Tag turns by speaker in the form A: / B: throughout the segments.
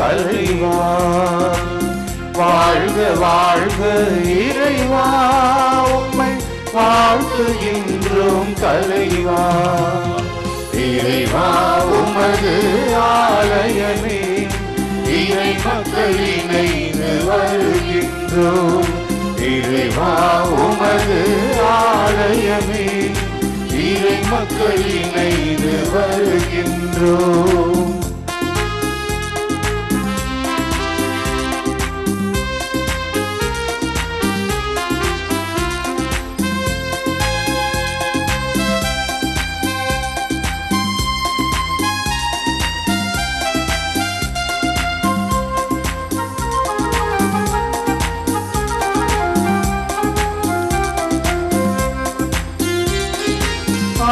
A: தலைவா. வாழ்க வாழ்க இறைவா, உம்மை வாழ்த்துகின்றோம் தலைவா. இறைவா உமது ஆலயமே, இறை மக்களினை வருகின்றோம். இறைவா உமது ஆலயமே, இறை மக்களினை வருகின்றோம்.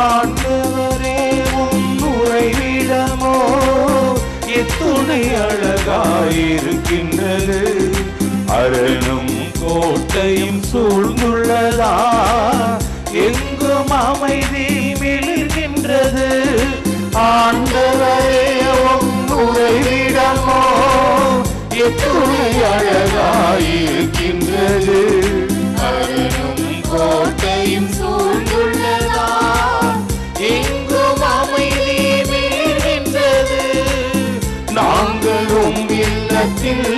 A: ஆண்டவரே உம் உறைவிடமோ எத்துணை அழகாயிருக்கின்றது. அரணும் கோட்டையும் சூழ்ந்துள்ளதா, எங்கும் அமைதி மிளிர்கின்றது. ஆண்டவரே உம் உறைவிடமோ எத்துணை அழகாயிருக்கின்றது. அரணும் கோட்டையும் சூழ்ந்துள்ளதா, எங்கும் அமைதி மிளிர்கின்றது. நாங்களும் இல்லத்தில்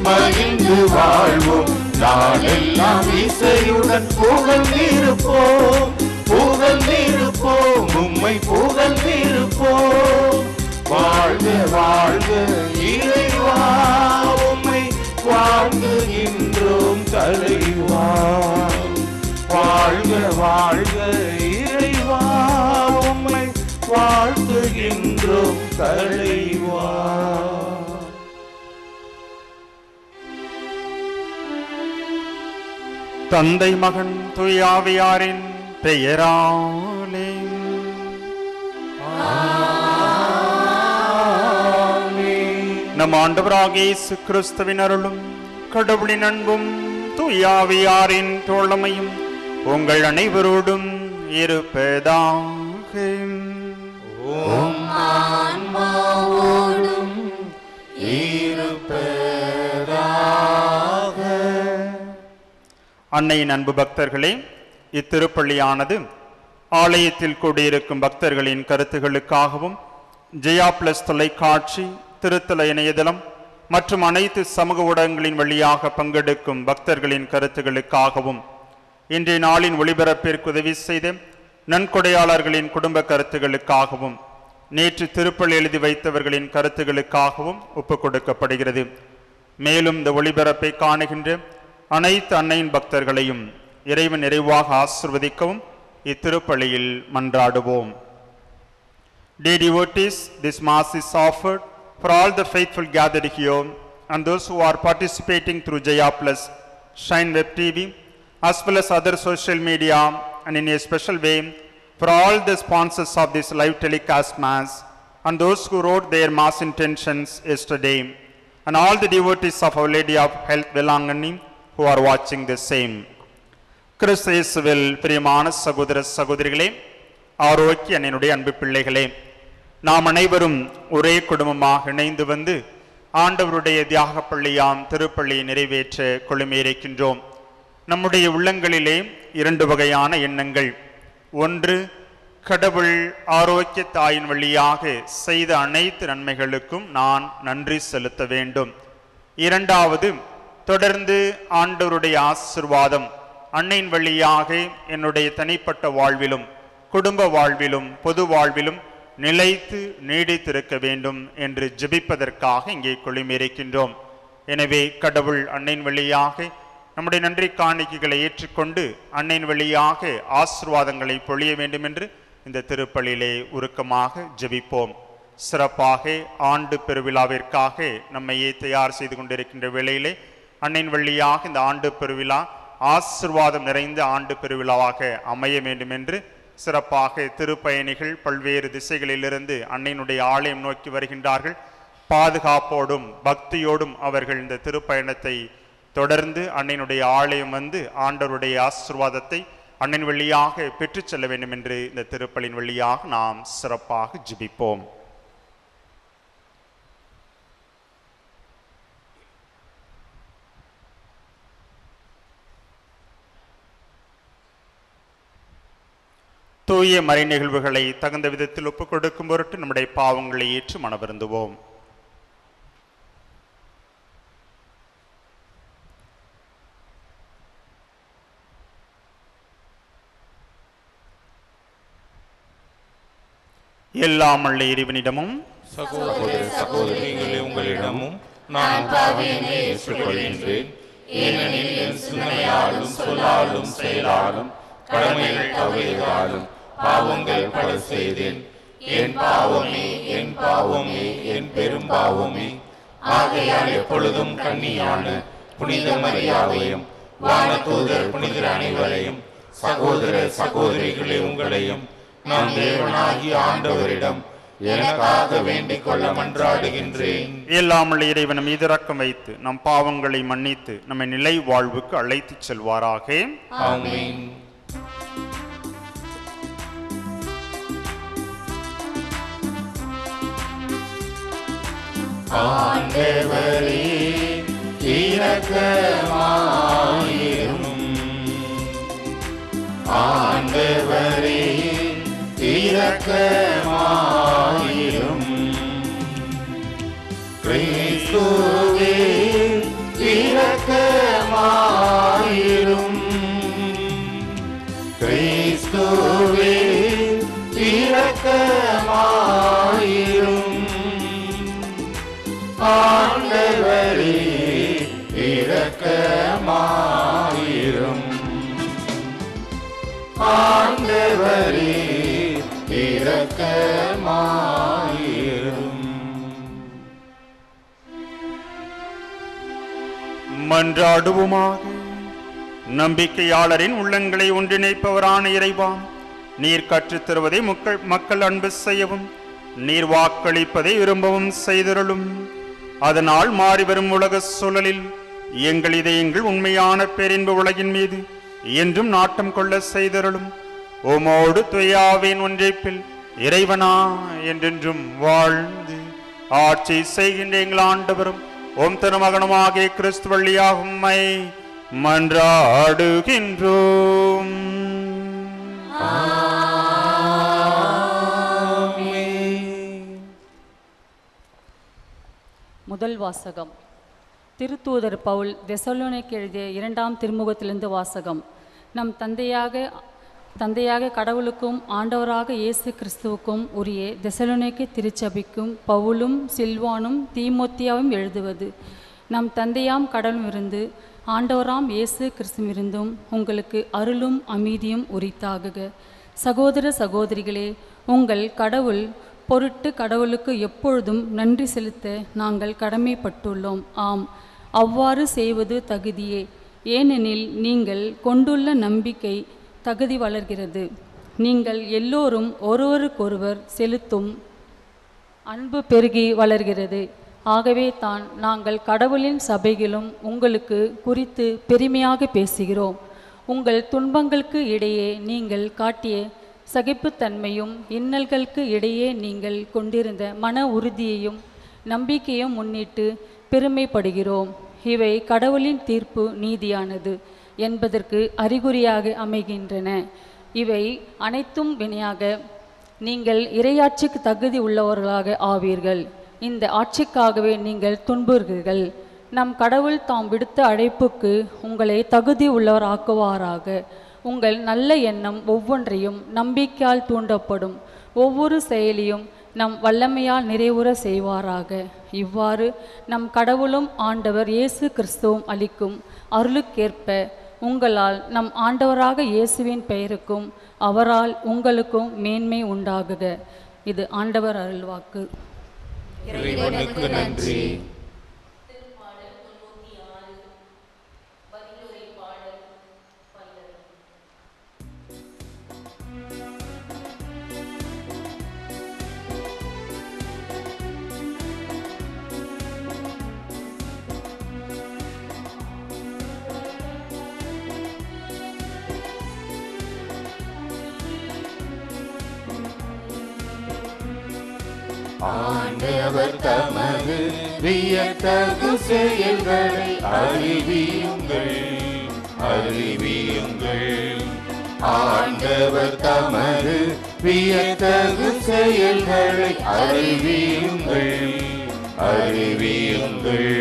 A: மகிழ்ந்து வாழ்வோம், நாளெல்லாம் இசையுடன் புகழ்ந்திருப்போம். புகழ்ந்திருப்போம், உம்மை புகழ்ந்திருப்போம். வாழ்க வாழ்க இறைவா, உம்மை வாழ்த்துகின்றோம் தலைவா. வாழ்க வாழ்க இறைவா, உம்மை வாழ்த்துகின்றோம் தலைவா.
B: தந்தை மகன் தூய ஆவியாரின் பெயராலே நம் ஆண்டவராகிய இயேசு கிறிஸ்துவின் அருளும் கடவுளின் அன்பும் தூய ஆவியாரின் தோழமையும் உங்கள் அனைவரோடும் இருப்பதாக. அன்னையின் அன்பு பக்தர்களே, இத்திருப்பள்ளியானது ஆலயத்தில் கூடியிருக்கும் பக்தர்களின் கருத்துகளுக்காகவும் ஜெயா பிளஸ் தொலைக்காட்சி, திருத்தல இணையதளம் மற்றும் அனைத்து சமூக ஊடகங்களின் வழியாக பங்கெடுக்கும் பக்தர்களின் கருத்துகளுக்காகவும் இன்றைய நாளின் ஒளிபரப்பிற்கு உதவி செய்த நன்கொடையாளர்களின் குடும்ப கருத்துகளுக்காகவும் நேற்று திருப்பலி எழுதி வைத்தவர்களின் கருத்துகளுக்காகவும் ஒப்புக் கொடுக்கப்படுகிறது. மேலும் இந்த ஒளிபரப்பை காணுகின்ற அனைத்து அன்னையின் பக்தர்களையும் இறைவன் நிறைவாக ஆசிர்வதிக்கவும் இத்திருப்பலியில் மன்றாடுவோம். Dear devotees, this mass is offered for all the faithful gathered here and those who are participating through Jaya Plus, Shine Web TV, as well as other social media, and in a special way for all the sponsors of this live telecast mass and those who wrote their mass intentions yesterday, and all the devotees of Our Lady of Health Velangani who are watching the same. கிறிஸ்து இயேசுவில் பிரியமான சகோதர சகோதரிகளே, ஆரோக்கிய என்னுடைய அன்பு பிள்ளைகளே, நாம் அனைவரும் ஒரே குடும்பமாக இணைந்து வந்து ஆண்டவருடைய தியாக பள்ளியாம் திருப்பள்ளியை நிறைவேற்ற கொழுமையிருக்கின்றோம். நம்முடைய உள்ளங்களிலே இரண்டு வகையான எண்ணங்கள். ஒன்று, கடவுள் ஆரோக்கிய தாயின் வழியாக செய்த அனைத்து நன்மைகளுக்கும் நான் நன்றி செலுத்த வேண்டும். இரண்டாவது, தொடர்ந்து ஆண்டவருடைய ஆசீர்வாதம் அன்னையின் வழியாக என்னுடைய தனிப்பட்ட வாழ்விலும் குடும்ப வாழ்விலும் பொது வாழ்விலும் நிலைத்து நீடித்திருக்க வேண்டும் என்று ஜெபிப்பதற்காக இங்கே கொள்ளுமிருக்கின்றோம். எனவே கடவுள் அன்னையின் வழியாக நம்முடைய நன்றி காணிக்கைகளை ஏற்றுக்கொண்டு அன்னையின் வழியாக ஆசீர்வாதங்களை பொழிய வேண்டும் என்று இந்த திருப்பலியிலே உருக்கமாக ஜெபிப்போம். சிறப்பாக ஆண்டு பெருவிழாவிற்காக நம்மையே தயார் செய்து கொண்டிருக்கின்ற வேளையிலே அன்னையின் வழியாக இந்த ஆண்டு பெருவிழா ஆசீர்வாதம் நிறைந்த ஆண்டு பெருவிழாவாக அமைய வேண்டும் என்று சிறப்பாக திருப்பயணிகள் பல்வேறு திசைகளிலிருந்து அன்னையினுடைய ஆலயம் நோக்கி வருகின்றார்கள். பாதுகாப்போடும் பக்தியோடும் அவர்கள் இந்த திருப்பயணத்தை தொடர்ந்து அன்னையினுடைய ஆலயம் வந்து ஆண்டவருடைய ஆசீர்வாதத்தை அன்னையின் வழியாக பெற்றுச் செல்ல வேண்டும் என்று இந்த திருப்பலின் வழியாக நாம் சிறப்பாக ஜெபிப்போம். தூய மறை நிகழ்வுகளை தகுந்த விதத்தில் ஒப்புக் கொடுக்கும் பொருட்டு நம்முடைய பாவங்களை ஏற்று மனவருந்துவோம். எல்லாம் உள்ள இறைவனிடமும்
A: சகோதர சகோதரிகளே உங்களிடமும் நான் பாவியனை ஏற்றுக்கொள்கின்றேன். ஏனெனில் என் சிந்தனையாலும் சொல்லாலும் செயலாலும் கடமைகள் தவறியதாலும் பாவங்கள் பல செய்தேன். என் பாவமே என் பாவமே என் பெரும் பாவமே. ஆகையால் எப்பொழுதும் கன்னியான புனித மரியாதையும் வானதூதர் புனிதர் அனைவரையும் சகோதர சகோதரிகளே உங்களையும் நான் தேவனாகிய ஆண்டவரிடம் எனக்காக வேண்டிக் கொள்ள மன்றாடுகின்றேன்.
B: எல்லாம் உள்ள இறைவன் மீது இரக்கம் வைத்து நம் பாவங்களை மன்னித்து நம்மை நிலை வாழ்வுக்கு அழைத்துச் செல்வாராக.
A: ஆமென். ஆண்டவரே இரக்கமாயிரும். ஆண்டவரே இரக்கமாயிரும். கிறிஸ்துவே இரக்கமாயிரும். கிறிஸ்துவே இரக்கமாயிரும். ஆண்டவரே இரக்கமாயிரும். ஆண்டவரே இரக்கமாயிரும்.
B: மன்றாடுவோமாக. நம்பிக்கையாளரின் உள்ளங்களை ஒன்றிணைப்பவரான இறைவா, நீர் கற்றுத் தருவதை மக்கள் அன்பு செய்யவும் நீர் வாக்களிப்பதை விரும்பவும் செய்தருளும். அதனால் மாறிவரும் உலக சூழலில் எங்கள் இதயங்கள் உண்மையான பேரின்ப உலகின் மீது என்றும் நாட்டம் கொள்ள செய்தருளும். உமோடு துயாவின் ஒன்றைப்பில் இறைவனா என்றென்றும் வாழ்ந்து ஆட்சி செய்கின்ற எங்கள் ஆண்டவரும் ஓம் திருமகனுமாகிய கிறிஸ்து வழியாக உம்மை மன்றாடுகின்றோம்.
C: முதல் வாசகம். திருத்தூதர் பவுல் தெசலோனிக்கேயருக்கு எழுதிய 2ஆம் திருமுகத்திலிருந்து வாசகம். நம் தந்தையாக கடவுளுக்கும் ஆண்டவராக இயேசு கிறிஸ்துவுக்கும் உரிய தெசலோனிக்கே திருச்சபைக்கும் பவுலும் சில்வானும் தீமோத்தியாவும் எழுதுவது. நம் தந்தையாம் கடவுளிருந்து ஆண்டவராம் இயேசு கிறிஸ்துவிருந்தும் உங்களுக்கு அருளும் அமைதியும் உரித்தாகுக. சகோதர சகோதரிகளே, உங்கள் கடவுள் பொருட்டு கடவுளுக்கு எப்பொழுதும் நன்றி செலுத்த நாங்கள் கடமைப்பட்டுள்ளோம். ஆம், அவ்வாறு செய்வது தகுதியே. ஏனெனில் நீங்கள் கொண்டுள்ள நம்பிக்கை தகுதி வளர்கிறது. நீங்கள் எல்லோரும் ஒருவருக்கொருவர் செலுத்தும் அன்பு பெருகி வளர்கிறது. ஆகவே தான் நாங்கள் கடவுளின் சபைகளும் உங்களுக்கு குறித்து பெருமையாக பேசுகிறோம். உங்கள் துன்பங்களுக்கு இடையே நீங்கள் காட்டிய சகிப்புத்தன்மையும் இன்னல்களுக்கு இடையே நீங்கள் கொண்டிருந்த மன உறுதியையும் நம்பிக்கையும் முன்னிட்டு பெருமைப்படுகிறோம். இவை கடவுளின் தீர்ப்பு நீதியானது என்பதற்கு அறிகுறியாக அமைகின்றன. இவை அனைத்தும் வினையாக நீங்கள் இறையாட்சிக்கு தகுதி உள்ளவர்களாக ஆவீர்கள். இந்த ஆட்சிக்காகவே நீங்கள் துன்புறுகிறீர்கள். நம் கடவுள் தாம் விடுத்த அழைப்புக்கு உங்களை தகுதி உள்ளவராக்குவாராக. உங்கள் நல்ல எண்ணம் ஒவ்வொன்றையும் நம்பிக்கையால் தூண்டப்படும் ஒவ்வொரு செயலியும் நம் வல்லமையால் நிறைவுற செய்வாராக. இவ்வாறு நம் கடவுளும் ஆண்டவர் இயேசு கிறிஸ்துவும் அளிக்கும் அருளுக்கேற்ப உங்களால் நம் ஆண்டவராக இயேசுவின் பெயருக்கும் அவரால் உங்களுக்கும் மேன்மை உண்டாகுக. இது ஆண்டவர் அருள்வாக்கு.
A: இறைவனுக்கு நன்றி. ஆண்டவர் தமது வியத்தகு செயல்களை அறிவியுங்கள், அறிவியுங்கள். ஆண்டவர் தமது வியத்தகு செயல்களை அறிவியுங்கள் அறிவியுங்கள்.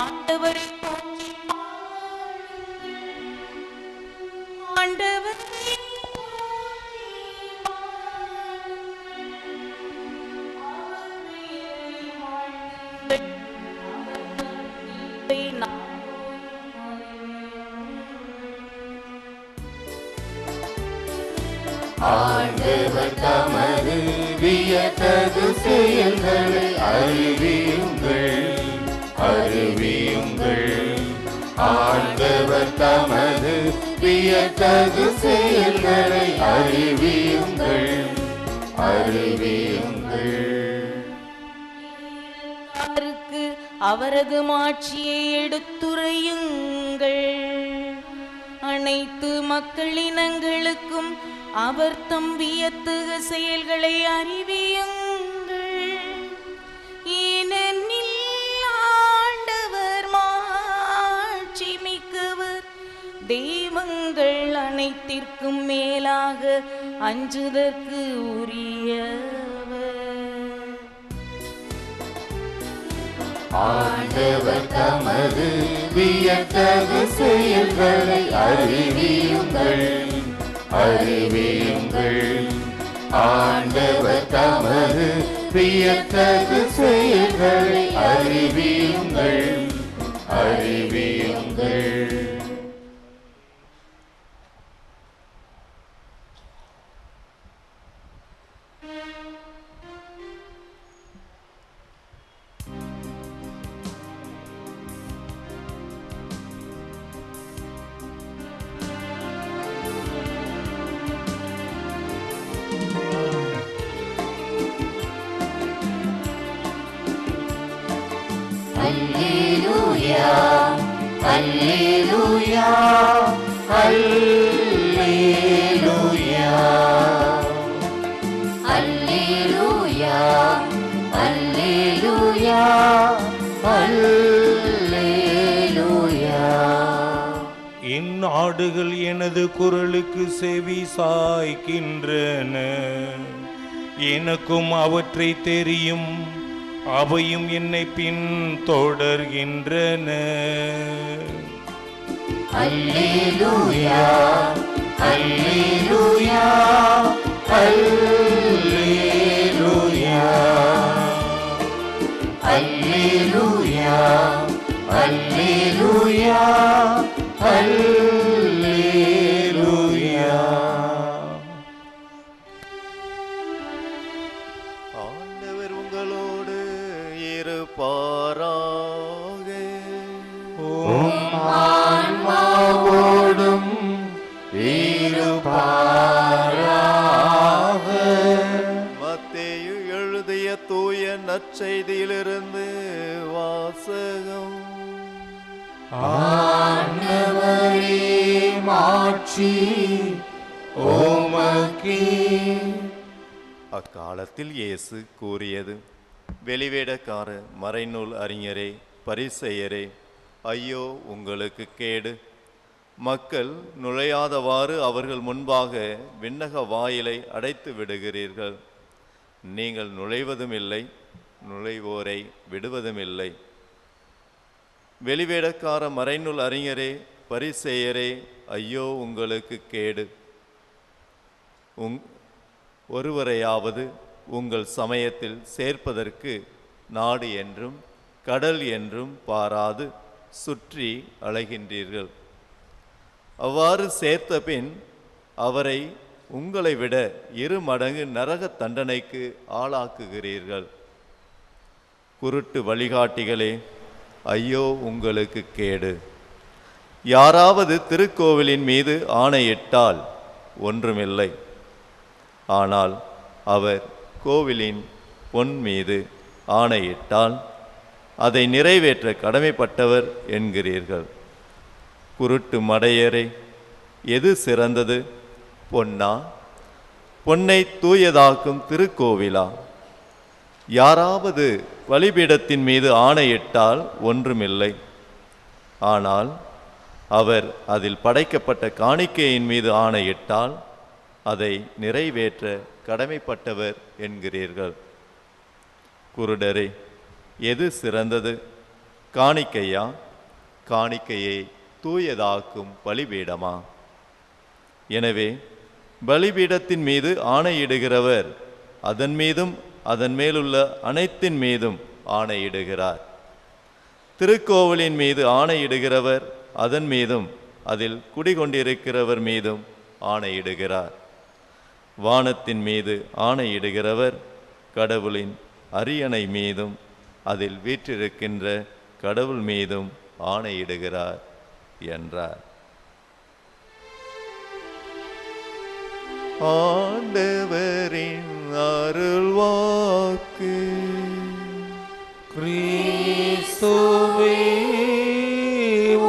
D: ஆண்டவரை
A: ஆண்டவர் தமது வியத்தகு செயல்களை அறிவியுங்கள் அறிவியுங்கள். ஆண்டவர் தமது வியத்தகு செயல்களை அறிவியுங்கள் அறிவியுங்கள்.
D: அவரது மாட்சியை எடுத்துரையுங்கள். அனைத்து மக்களினங்களுக்கும் அவர் தம் வியத்தகு செயல்களை அறிவியுங்கள். ஏனெனில் ஆண்டவர் மாட்சி மிக்கவர், தெய்வங்கள் அனைத்திற்கும் மேலாக அஞ்சுதற்கு உரியவர்.
A: ஆண்டவர் தமது வியத்தகு செயல்களை அறிவியுங்கள் அறிவியுங்கள். ஆண்டவர் தமது வியத்தகு செயல்களை அறிவியுங்கள் அறிவியுங்கள். Alleluia, Alleluia, Alleluia, Alleluia, Alleluia, Alleluia.
E: இந்நாடுகள் எனது குரலுக்கு செவி சாய்க்கின்றன, எனக்கும் அவற்றை தெரியும், அவையும் என்னை பின் தொடர்கின்றன.
A: அல்லேலூயா அல்லேலூயா அல்லேலூயா அல்லேலூயா அல்லேலூயா அல்லேலூயா.
F: ஆண்டவர் உங்களோடு இருப்பாராக.
A: ஆன்மாவோடும் இருப்பாராக.
F: மத்தேயு எழுதிய தூய நற்செய்தியிலிருந்து வாசகம்.
A: ஆண்டவரே மாட்சி உமக்கே.
F: அக்காலத்தில் இயேசு கூறியது: வெளிவேடக்கார மறைநூல் அறிஞரே, பரிசேயரே, ஐயோ உங்களுக்கு கேடு! மக்கள் நுழையாதவாறு அவர்கள் முன்பாக விண்ணக வாயிலை அடைத்து விடுகிறீர்கள். நீங்கள் நுழைவதும் இல்லை, நுழைவோரை விடுவதும் இல்லை. வெளிவேடக்கார மறைநூல் அறிஞரே, பரிசேயரே, ஐயோ உங்களுக்கு கேடு! ஒருவரையாவது உங்கள் சமயத்தில் சேர்ப்பதற்கு நாடு என்றும் கடல் என்றும் பாராது சுற்றி அலைகின்றீர்கள். அவ்வாறு சேர்த்த பின் அவரை உங்களை விட 2 மடங்கு நரக தண்டனைக்கு ஆளாக்குகிறீர்கள். குருட்டு வழிகாட்டிகளே, ஐயோ உங்களுக்கு கேடு! யாராவது திருக்கோவிலின் மீது ஆணையிட்டால் ஒன்றுமில்லை, ஆனால் அவர் கோவிலின் பொன் மீது ஆணையிட்டால் அதை நிறைவேற்ற கடமைப்பட்டவர் என்கிறீர்கள். குருட்டு மடையரே, எது சிறந்தது? பொன்னா, பொன்னை தூயதாக்கும் திருக்கோவிலா? யாராவது பலிபீடத்தின் மீது ஆணையிட்டால் ஒன்றுமில்லை. ஆனால் அவர் அதில் படைக்கப்பட்ட காணிக்கையின் மீது ஆணையிட்டால் அதை நிறைவேற்ற கடமைப்பட்டவர் என்கிறீர்கள். குருடரே, எது சிறந்தது? காணிக்கையா? காணிக்கையை தூயதாக்கும் பலிபீடமா? எனவே பலிபீடத்தின் மீது ஆணையிடுகிறவர் அதன் மீதும் அதன் மேலுள்ள அனைத்தின் மீதும் ஆணையிடுகிறார். திருக்கோவிலின் மீது ஆணையிடுகிறவர் அதன் மீதும் அதில் குடிகொண்டிருக்கிறவர் மீதும் ஆணையிடுகிறார். வானத்தின் மீது ஆணையிடுகிறவர் கடவுளின் அரியணை மீதும் அதில் வீற்றிருக்கின்ற கடவுள் மீதும் ஆணையிடுகிறார் என்றார். ஆண்டவரின் அருள்வாக்கு.
E: கிறிஸ்துவே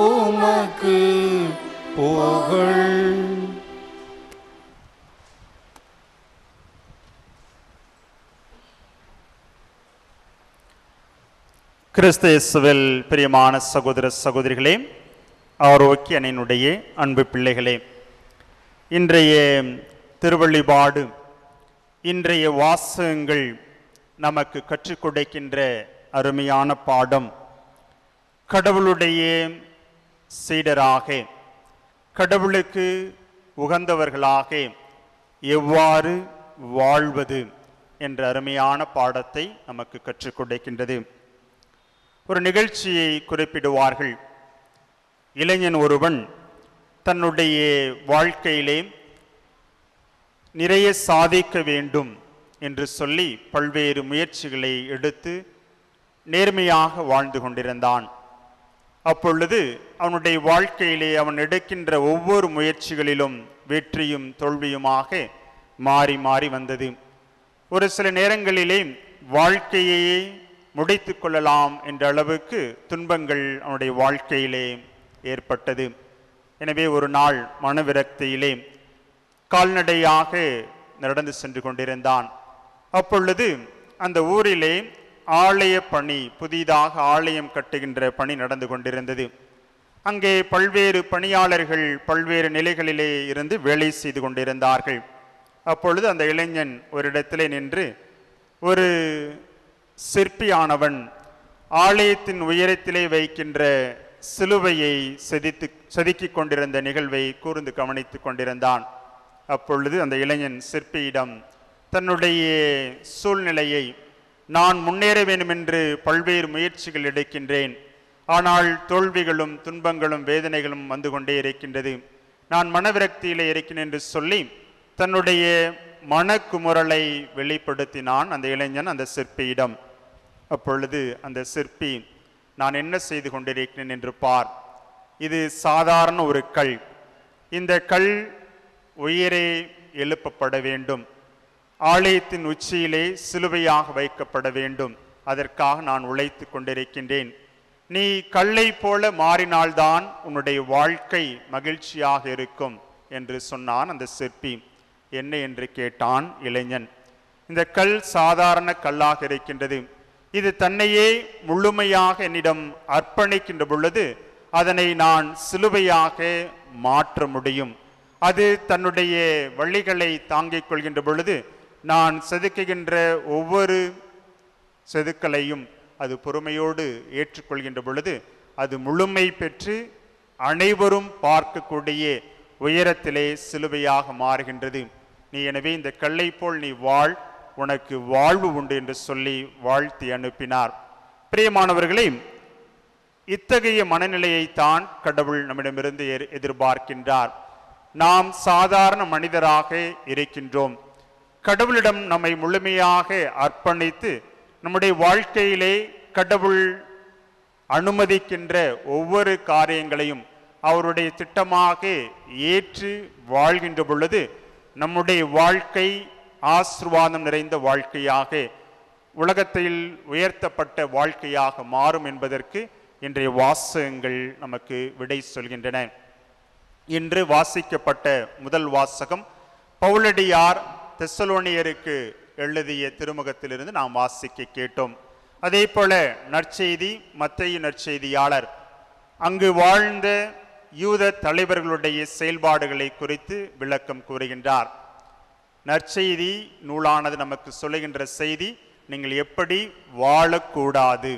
E: உமக்கு புகழ்.
B: கிறிஸ்து இயேசுவில் பிரியமான சகோதர சகோதரிகளே, ஆரோக்கியனுடைய அன்பு பிள்ளைகளே, இன்றைய திருவழிபாடு, இன்றைய வாசகங்கள் நமக்கு கற்றுக் கொடுக்கின்ற அருமையான பாடம். கடவுளுடைய சீடராக, கடவுளுக்கு உகந்தவர்களாக எவ்வாறு வாழ்வது என்ற அருமையான பாடத்தை நமக்கு கற்றுக் கொடுக்கின்றது. ஒரு நிகழ்ச்சியை குறிப்பிடுவார்கள். இளைஞன் ஒருவன் தன்னுடைய வாழ்க்கையிலே நிறைய சாதிக்க வேண்டும் என்று சொல்லி பல்வேறு முயற்சிகளை எடுத்து நேர்மையாக வாழ்ந்து கொண்டிருந்தான். அப்பொழுது அவனுடைய வாழ்க்கையிலே அவன் எடுக்கின்ற ஒவ்வொரு முயற்சிகளிலும் வெற்றியும் தோல்வியுமாக மாறி மாறி வந்தது. ஒரு சில நேரங்களிலே வாழ்க்கையை முடித்து கொள்ளலாம் என்ற அளவுக்கு துன்பங்கள் அவனுடைய வாழ்க்கையிலே ஏற்பட்டது. எனவே ஒரு நாள் மனவிரக்தியிலே கால்நடையாக நடந்து சென்று கொண்டிருந்தான். அப்பொழுது அந்த ஊரிலே ஆலய பணி, புதிதாக ஆலயம் கட்டுகின்ற பணி நடந்து கொண்டிருந்தது. அங்கே பல்வேறு பணியாளர்கள் பல்வேறு நிலைகளிலே இருந்து வேலை செய்து கொண்டிருந்தார்கள். அப்பொழுது அந்த இளைஞன் ஒரு இடத்திலே நின்று ஒரு சிற்பியானவன் ஆலயத்தின் உயரத்திலே வைக்கின்ற சிலுவையை செதுக்கிக் கொண்டிருந்த நிகழ்வை கூர்ந்து கவனித்துக் கொண்டிருந்தான். அப்பொழுது அந்த இளைஞன் சிற்பியிடம் தன்னுடைய சூழ்நிலையை, நான் முன்னேற வேண்டும் என்று பல்வேறு முயற்சிகள் எடுக்கின்றேன், ஆனால் தோல்விகளும் துன்பங்களும் வேதனைகளும் வந்து கொண்டே இருக்கின்றது, நான் மனவிரக்தியிலே இருக்கிறேன் என்று சொல்லி தன்னுடைய மனக்குமுறலை வெளிப்படுத்தினான் அந்த இளைஞன் அந்த சிற்பியிடம். அப்பொழுது அந்த சிற்பி, நான் என்ன செய்து கொண்டிருக்கிறேன் என்று பார், இது சாதாரண ஒரு கல், இந்த கல் உயரே எழுப்பப்பட வேண்டும், ஆலயத்தின் உச்சியிலே சிலுவையாக வைக்கப்பட வேண்டும், அதற்காக நான் உழைத்து கொண்டிருக்கின்றேன், நீ கல்லை போல மாறினால்தான் உன்னுடைய வாழ்க்கை மகிழ்ச்சியாக இருக்கும் என்று சொன்னான் அந்த சிற்பி. என்ன என்று கேட்டான் இளைஞன். இந்த கல் சாதாரண கல்லாக இருக்கின்றது, இது தன்னையே முழுமையாக என்னிடம் அர்ப்பணிக்கின்ற பொழுது அதனை நான் சிலுவையாக மாற்ற முடியும், அது தன்னுடைய வழிகளை தாங்கிக் கொள்கின்ற பொழுது நான் செதுக்குகின்ற ஒவ்வொரு செதுக்கலையும் அது பொறுமையோடு ஏற்றுக்கொள்கின்ற பொழுது அது முழுமை பெற்று அனைவரும் பார்க்கக்கூடிய உயரத்திலே சிலுவையாக மாறுகின்றது, நீ எனவே இந்த கல்லை போல் நீ வாழ், உனக்கு வாழ்வு உண்டு என்று சொல்லி வாழ்த்தி அனுப்பினார். பிரியமானவர்களே, இத்தகைய மனநிலையைத்தான் கடவுள் நம்மிடமிருந்து எதிர்பார்க்கின்றார். நாம் சாதாரண மனிதராக இருக்கின்றோம், கடவுளிடம் நம்மை முழுமையாக அர்ப்பணித்து நம்முடைய வாழ்க்கையிலே கடவுள் அனுமதிக்கின்ற ஒவ்வொரு காரியங்களையும் அவருடைய திட்டமாக ஏற்று வாழ்கின்ற பொழுது நம்முடைய வாழ்க்கை ஆசீர்வாதம் நிறைந்த வாழ்க்கையாக, உலகத்தில் உயர்த்தப்பட்ட வாழ்க்கையாக மாறும் என்பதற்கு இன்றைய வாசகங்கள் நமக்கு விடை சொல்கின்றன. இன்று வாசிக்கப்பட்ட முதல் வாசகம் பவுலடியார் தெசலோனியருக்கு எழுதிய திருமுகத்திலிருந்து நாம் வாசிக்க கேட்டோம். அதே போல நற்செய்தி மத்தேயு நற்செய்தியாளர் அங்கு வாழ்ந்த யூத தலைவர்களுடைய செயல்பாடுகளை குறித்து விளக்கம் கூறுகின்றார். நற்செய்தி நூலானது நமக்கு சொல்லுகின்ற செய்தி, நீங்கள் எப்படி வாழக்கூடாது.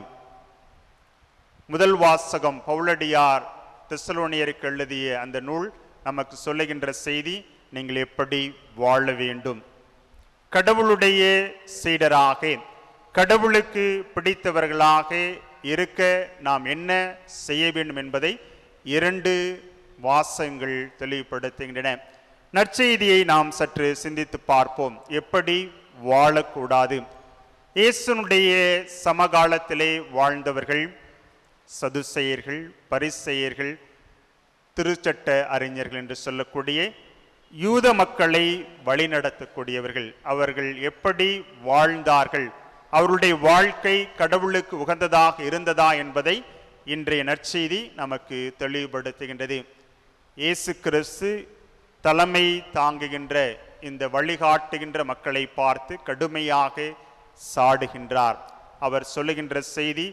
B: முதல் வாசகம் பவுலடியார் தெசலோனியருக்கு எழுதிய அந்த நூல் நமக்கு சொல்லுகின்ற செய்தி, நீங்கள் எப்படி வாழ வேண்டும். கடவுளுடைய சீடராக, கடவுளுக்கு பிடித்தவர்களாக இருக்க நாம் என்ன செய்ய வேண்டும் என்பதை 2 வாசகங்கள் தெளிவுபடுத்துகின்றன. நற்செய்தியை நாம் சற்று சிந்தித்து பார்ப்போம். எப்படி வாழக்கூடாது. இயேசுனுடைய சமகாலத்திலே வாழ்ந்தவர்கள் சதுசேயர்கள், பரிசேயர்கள், திருச்சட்ட அறிஞர்கள் என்று சொல்லக்கூடிய யூத மக்களை வழிநடத்தக்கூடியவர்கள். அவர்கள் எப்படி வாழ்ந்தார்கள், அவருடைய வாழ்க்கை கடவுளுக்கு உகந்ததாக இருந்ததா என்பதை இன்றைய நற்செய்தி நமக்கு தெளிவுபடுத்துகின்றது. இயேசு கிறிஸ்து தலைமை தாங்குகின்ற இந்த வழிகாட்டுகின்ற மக்களை பார்த்து கடுமையாக சாடுகின்றார். அவர் சொல்லுகின்ற செய்தி,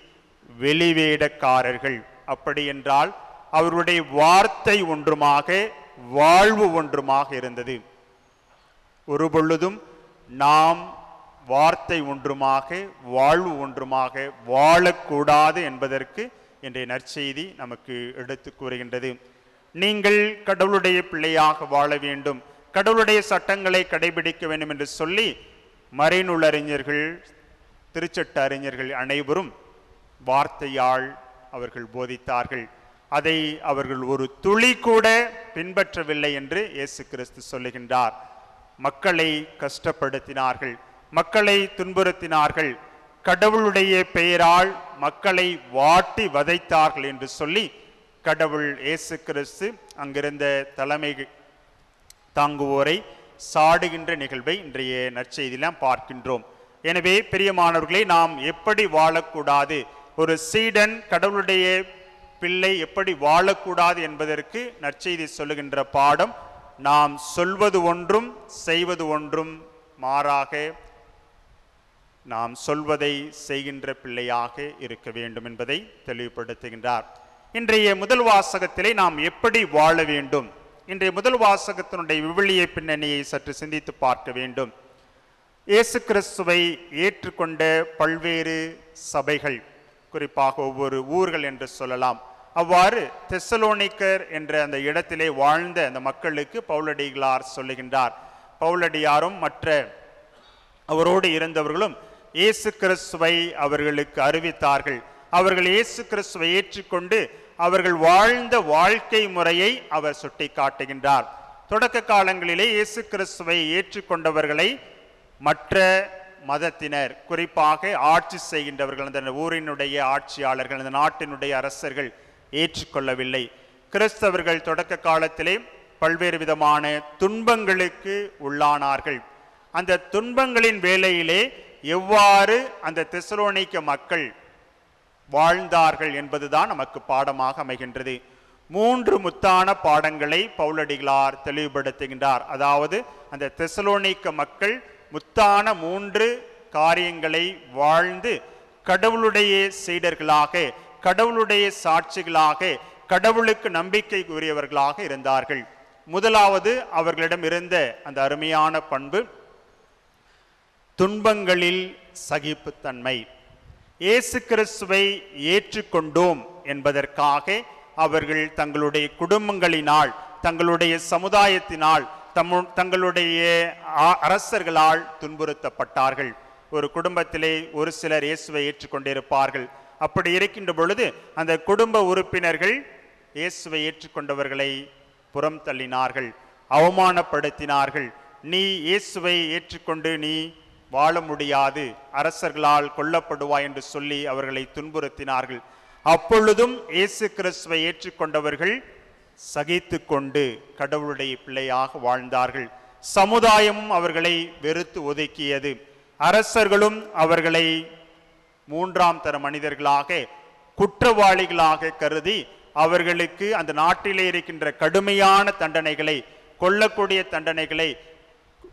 B: வெளிவேடக்காரர்கள். அப்படி என்றால் அவருடைய வார்த்தை ஒன்றுமாக வாழ்வு ஒன்றுமாக இருந்தது. ஒரு பொழுதும் நாம் வார்த்தை ஒன்றுமாக வாழ்வு ஒன்றுமாக வாழக்கூடாது என்பதற்கு இன்றைய நற்செய்தி நமக்கு எடுத்து கூறுகின்றது. நீங்கள் கடவுளுடைய பிள்ளையாக வாழ வேண்டும், கடவுளுடைய சட்டங்களை கடைபிடிக்க வேண்டும் என்று சொல்லி மறைநூலறிஞர்கள், திருச்சட்ட அறிஞர்கள் அனைவரும் வார்த்தையால் அவர்கள் போதித்தார்கள். அதை அவர்கள் ஒரு துளி கூட பின்பற்றவில்லை என்று இயேசு கிறிஸ்து சொல்லுகின்றார். மக்களை கஷ்டப்படுத்தினார்கள், மக்களை துன்புறுத்தினார்கள், கடவுளுடைய பெயரால் மக்களை வாட்டி வதைத்தார்கள் என்று சொல்லி கடவுள் இயேசு கிறிஸ்து அங்கிருந்த தலைமை தாங்குவோரை சாடுகின்ற நிகழ்வை இன்றைய நற்செய்தியில் பார்க்கின்றோம். எனவே பிரியமானவர்களே, நாம் எப்படி வாழக்கூடாது, ஒரு சீடன் கடவுளுடைய பிள்ளை எப்படி வாழக்கூடாது என்பதற்கு நற்செய்தி சொல்லுகின்ற பாடம், நாம் சொல்வது ஒன்றும் செய்வது ஒன்றும் மாறாக நாம் சொல்வதை செய்கின்ற பிள்ளையாக இருக்க வேண்டும் என்பதை தெளிவுபடுத்துகின்றார். இன்றைய முதல் வாசகத்திலே நாம் எப்படி வாழ வேண்டும், இன்றைய முதல் வாசகத்தினுடைய விவிலிய பின்னணியை சற்று சிந்தித்து பார்க்க வேண்டும். இயேசு கிறிஸ்துவை ஏற்றுக்கொண்ட பல்வேறு சபைகள், குறிப்பாக ஒவ்வொரு ஊர்கள் என்று சொல்லலாம், அவ்வாறு தெசலோனிக்கர் என்ற அந்த இடத்திலே வாழ்ந்த அந்த மக்களுக்கு பவுலடிகளார் சொல்லுகின்றார். பவுலடியாரும் மற்ற அவரோடு இருந்தவர்களும் இயேசு கிறிஸ்துவை அவர்களுக்கு அறிவித்தார்கள். அவர்கள் இயேசு கிறிஸ்துவை ஏற்றுக்கொண்டு அவர்கள் வாழ்ந்த வாழ்க்கை முறையை அவர் சுட்டி காட்டுகின்றார். தொடக்க காலங்களிலே இயேசு கிறிஸ்துவை ஏற்றுக்கொண்டவர்களை மற்ற மதத்தினர், குறிப்பாக ஆட்சி செய்கின்றவர்கள், அந்த ஊரினுடைய ஆட்சியாளர்கள், அந்த நாட்டினுடைய அரசர்கள் ஏற்றுக்கொள்ளவில்லை. கிறிஸ்தவர்கள் தொடக்க காலத்திலே பல்வேறு விதமான துன்பங்களுக்கு உள்ளானார்கள். அந்த துன்பங்களின் வேளையிலே எவ்வாறு அந்த தெசலோனிக்க மக்கள் வாழ்ந்தார்கள் என்பதுதான் நமக்கு பாடமாக அமைகின்றது. 3 முத்தான பாடங்களை பவுலடிகளார் தெளிவுபடுத்துகின்றார். அதாவது அந்த தெசலோனிக்க மக்கள் முத்தான 3 காரியங்களை வாழ்ந்து கடவுளுடைய சீடர்களாக, கடவுளுடைய சாட்சிகளாக, கடவுளுக்கு நம்பிக்கை கூறியவர்களாக இருந்தார்கள். முதலாவது அவர்களிடம் இருந்த அந்த அருமையான பண்பு, துன்பங்களில் சகிப்புத்தன்மை. இயேசு கிறிஸ்துவை ஏற்றுக்கொண்டோம் என்பதற்காக அவர்கள் தங்களுடைய குடும்பங்களினால், தங்களுடைய சமுதாயத்தினால், தங்களுடைய அரசர்களால் துன்புறுத்தப்பட்டார்கள். ஒரு குடும்பத்திலே ஒரு சிலர் இயேசுவை ஏற்றுக்கொண்டிருப்பார்கள். அப்படி இருக்கின்ற பொழுது அந்த குடும்ப உறுப்பினர்கள் இயேசுவை ஏற்றுக்கொண்டவர்களை புறம் தள்ளினார்கள், அவமானப்படுத்தினார்கள். நீ இயேசுவை ஏற்றுக்கொண்டு நீ வாழ முடியாது, அரசர்களால் கொல்லப்படுவாய் என்று சொல்லி அவர்களை துன்புறுத்தினார்கள். அப்பொழுதும் இயேசு கிறிஸ்துவை ஏற்றுக்கொண்டவர்கள் சகித்து கொண்டு கடவுளுடைய பிள்ளையாக வாழ்ந்தார்கள். சமுதாயமும் அவர்களை வெறுத்து ஒதுக்கியது. அரசர்களும் அவர்களை 3ஆம் தர மனிதர்களாக, குற்றவாளிகளாக கருதி அவர்களுக்கு அந்த நாட்டிலே இருக்கின்ற கடுமையான தண்டனைகளை, கொல்லக்கூடிய தண்டனைகளை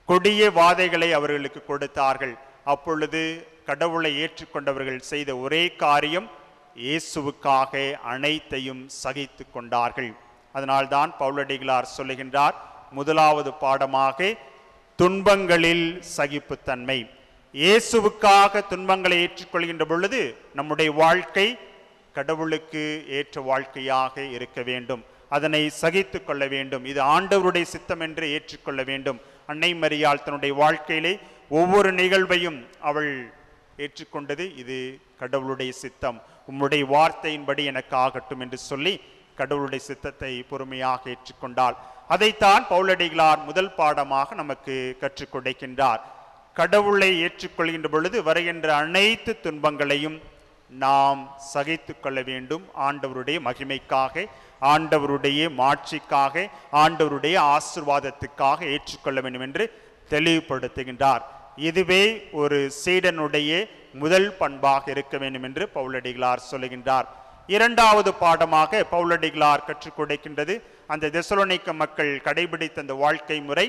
B: கொடிய வாதைகளை அவர்களுக்கு கொடுத்தார்கள். அப்பொழுது கடவுளை ஏற்றுக்கொண்டவர்கள் செய்த ஒரே காரியம் இயேசுவுக்காக அனைத்தையும் சகித்து கொண்டார்கள். அதனால்தான் பவுலடிகளார் சொல்லுகின்றார், முதலாவது பாடமாக துன்பங்களில் சகிப்புத்தன்மை. இயேசுவுக்காக துன்பங்களை ஏற்றுக்கொள்கின்ற பொழுது நம்முடைய வாழ்க்கை கடவுளுக்கு ஏற்ற வாழ்க்கையாக இருக்க வேண்டும். அதனை சகித்து கொள்ள வேண்டும். இது ஆண்டவருடைய சித்தம் என்று ஏற்றுக்கொள்ள வேண்டும். அன்னை மரியாள் தன்னுடைய வாழ்க்கையிலே ஒவ்வொரு நிகழ்வையும் அவள் ஏற்றுக்கொண்டது, இது கடவுளுடைய சித்தம், உம்முடைய வார்த்தையின்படி எனக்கு ஆகட்டும் என்று சொல்லி கடவுளுடைய சித்தத்தை பொறுமையாக ஏற்றுக்கொண்டாள். அதைத்தான் பவுலடிகளார் முதல் பாடமாக நமக்கு கற்றுக் கொடுக்கின்றார். கடவுளை ஏற்றுக்கொள்கின்ற பொழுது வருகின்ற அனைத்து துன்பங்களையும் நாம் சகித்து கொள்ள வேண்டும். ஆண்டவருடைய மகிமைக்காக, ஆண்டவருடைய மாட்சிக்காக, ஆண்டவருடைய ஆசீர்வாதத்துக்காக ஏற்றுக்கொள்ள வேண்டும் என்று தெளிவுபடுத்துகின்றார். இதுவே ஒரு சீடனுடைய முதல் பண்பாக இருக்க வேண்டும் என்று பவுலடிகளார் சொல்லுகின்றார். இரண்டாவது பாடமாக பவுலடிகளார் கற்றுக் கொடுக்கின்றது, அந்த தெசலோனிக்க மக்கள் கடைபிடித்த அந்த வாழ்க்கை முறை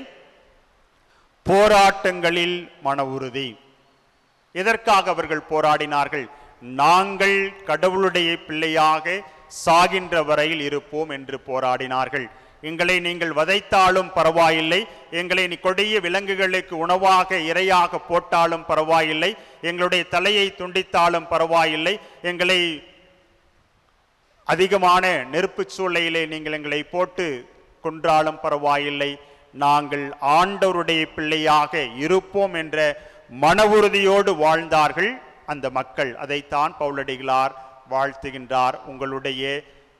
B: போராட்டங்களில் மன உறுதி. எதற்காக அவர்கள் போராடினார்கள்? நாங்கள் கடவுளுடைய பிள்ளையாக சாகின்ற வரையில் இருப்போம் என்று போராடினார்கள். எங்களை நீங்கள் வதைத்தாலும் பரவாயில்லை, எங்களை நீ கொடிய விலங்குகளுக்கு உணவாக இரையாக போட்டாலும் பரவாயில்லை, எங்களுடைய தலையை துண்டித்தாலும் பரவாயில்லை, எங்களை அதிகமான நெருப்பு சூளையிலே நீங்கள் எங்களை போட்டு கொன்றாலும் பரவாயில்லை, நாங்கள் ஆண்டவருடைய பிள்ளையாக இருப்போம் என்ற மன உறுதியோடு வாழ்ந்தார்கள் அந்த மக்கள். அதைத்தான் பவுலடிகளார் வாழ்த்துகின்றார். உங்களுடைய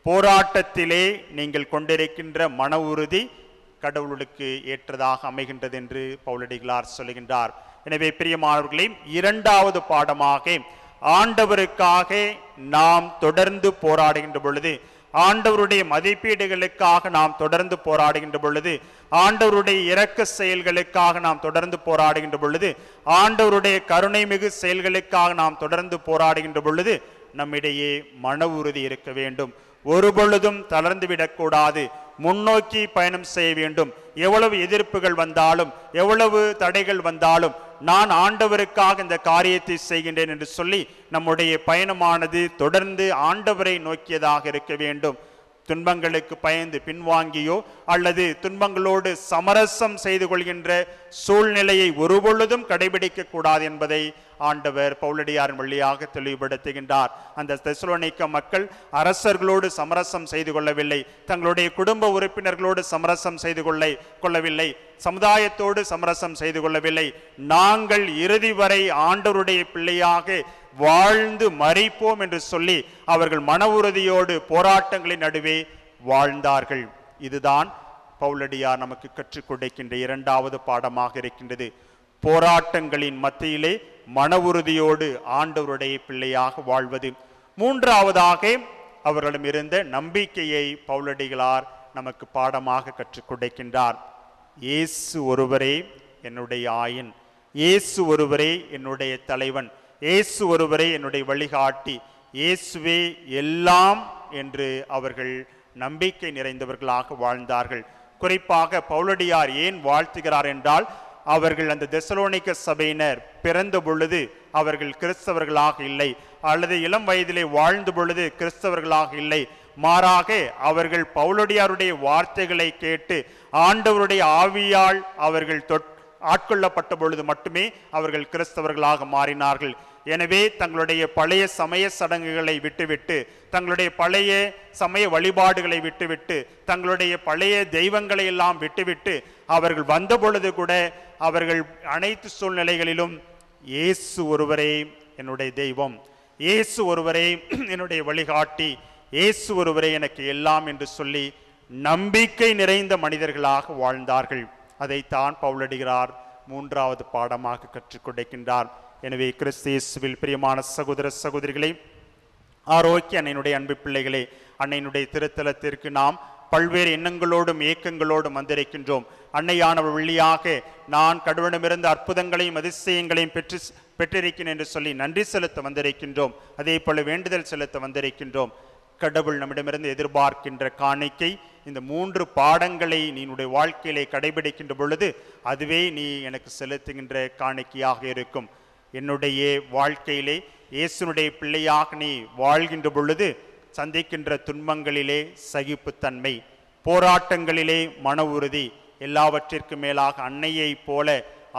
B: போராட்டத்திலே நீங்கள் கொண்டிருக்கின்ற மன உறுதி கடவுளுக்கு ஏற்றதாக அமைகின்றது என்று பவுலடிகளார் சொல்லுகின்றார். எனவே பிரியமானவர்களே, இரண்டாவது பாடமாக ஆண்டவருக்காக நாம் தொடர்ந்து போராடுகின்ற பொழுது, ஆண்டவருடைய மதிப்பீடுகளுக்காக நாம் தொடர்ந்து போராடுகின்ற பொழுது, ஆண்டவருடைய இரக்க செயல்களுக்காக நாம் தொடர்ந்து போராடுகின்ற பொழுது, ஆண்டவருடைய கருணை மிகு செயல்களுக்காக நாம் தொடர்ந்து போராடுகின்ற பொழுது நம்மிடையே மன உறுதி இருக்க வேண்டும். ஒரு பொழுதும் தளர்ந்து விடக்கூடாது. முன்னோக்கி பயணம் செய்ய வேண்டும். எவ்வளவு எதிர்ப்புகள் வந்தாலும், எவ்வளவு தடைகள் வந்தாலும், நான் ஆண்டவருக்காக இந்த காரியத்தை செய்கின்றேன் என்று சொல்லி நம்முடைய பயணமானது தொடர்ந்து ஆண்டவரை நோக்கியதாக இருக்க வேண்டும். துன்பங்களுக்கு பயந்து பின்வாங்கியோ அல்லது துன்பங்களோடு சமரசம் செய்து கொள்கின்ற சூழ்நிலையை ஒருபொழுதும் கடைபிடிக்க கூடாது என்பதை ஆண்டவர் பவுலடியாரின் வழியாக தெளிவுபடுத்துகின்றார். அந்த தெசலோனிக்க மக்கள் அரசர்களோடு சமரசம் செய்து கொள்ளவில்லை, தங்களுடைய குடும்ப உறுப்பினர்களோடு சமரசம் செய்து கொள்ளவில்லை, சமுதாயத்தோடு சமரசம் செய்து கொள்ளவில்லை. நாங்கள் இறுதி வரை ஆண்டவருடைய பிள்ளையாக வாழ்ந்து மரிப்போம் என்று சொல்லி அவர்கள் மன உறுதியோடு போராட்டங்களின் நடுவே வாழ்ந்தார்கள். இதுதான் பவுலடியார் நமக்கு கற்றுக் கொடுக்கின்ற இரண்டாவது பாடமாக இருக்கின்றது. போராட்டங்களின் மத்தியிலே மன உறுதியோடு ஆண்டவருடைய பிள்ளையாக வாழ்வது. மூன்றாவதாக அவர்களிடம் இருந்த நம்பிக்கையை பவுலடிகளார் நமக்கு பாடமாக கற்றுக் கொடுக்கின்றார். இயேசு ஒருவரே என்னுடைய ஆயன், இயேசு ஒருவரே என்னுடைய தலைவன், இயேசு ஒருவரே என்னுடைய வழிகாட்டி, இயேசுவே எல்லாம் என்று அவர்கள் நம்பிக்கை நிறைந்தவர்களாக வாழ்ந்தார்கள். குறிப்பாக பவுலடியார் ஏன் வாழ்த்துகிறார் என்றால், அவர்கள் அந்த தெசலோனிக்க சபையினர் பிறந்த பொழுது அவர்கள் கிறிஸ்தவர்களாக இல்லை, அல்லது இளம் வயதிலே வாழ்ந்த பொழுது கிறிஸ்தவர்களாக இல்லை. மாறாக அவர்கள் பவுலடியாருடைய வார்த்தைகளை கேட்டு ஆண்டவருடைய ஆவியால் அவர்கள் ஆட்கொள்ளப்பட்ட பொழுது மட்டுமே அவர்கள் கிறிஸ்தவர்களாக மாறினார்கள். எனவே தங்களுடைய பழைய சமய சடங்குகளை விட்டுவிட்டு, தங்களுடைய பழைய சமய வழிபாடுகளை விட்டுவிட்டு, தங்களுடைய பழைய தெய்வங்களை எல்லாம் விட்டுவிட்டு அவர்கள் வந்த பொழுது கூட அவர்கள் அனைத்து சூழ்நிலைகளிலும் இயேசு ஒருவரே என்னுடைய தெய்வம், இயேசு ஒருவரே என்னுடைய வழிகாட்டி, இயேசு ஒருவரே எனக்கு எல்லாம் என்று சொல்லி நம்பிக்கை நிறைந்த மனிதர்களாக வாழ்ந்தார்கள். அதைத்தான் பவுலடிகளார் மூன்றாவது பாடமாக கற்றுக் கொடுக்கின்றார். எனவே கிறிஸ்து இயேசுவில் பிரியமான சகோதர சகோதரிகளே, ஆரோக்கிய அன்னையினுடைய அன்பு பிள்ளைகளே, அன்னையினுடைய திருத்தலத்திற்கு நாம் பல்வேறு எண்ணங்களோடும் ஏக்கங்களோடும் வந்திருக்கின்றோம். அன்னையானவர் வழியாக நான் கடவுளிடமிருந்து அற்புதங்களையும் அதிசயங்களையும் பெற்றிருக்கிறேன் என்று சொல்லி நன்றி செலுத்த வந்திருக்கின்றோம். அதே போல வேண்டுதல் செலுத்த வந்திருக்கின்றோம். கடவுள் நம்மிடமிருந்து எதிர்பார்க்கின்ற காணிக்கை. இந்த 3 பாடங்களை நீ உன்னுடைய வாழ்க்கையிலே கடைபிடிக்கின்ற பொழுது அதுவே நீ எனக்கு செலுத்துகின்ற காணிக்கையாக இருக்கும். என்னுடைய வாழ்க்கையிலே இயேசுனுடைய பிள்ளையாக நீ வாழ்கின்ற பொழுது சந்திக்கின்ற துன்பங்களிலே சகிப்புத்தன்மை, போராட்டங்களிலே மன உறுதி, எல்லாவற்றிற்கும் மேலாக அன்னையை போல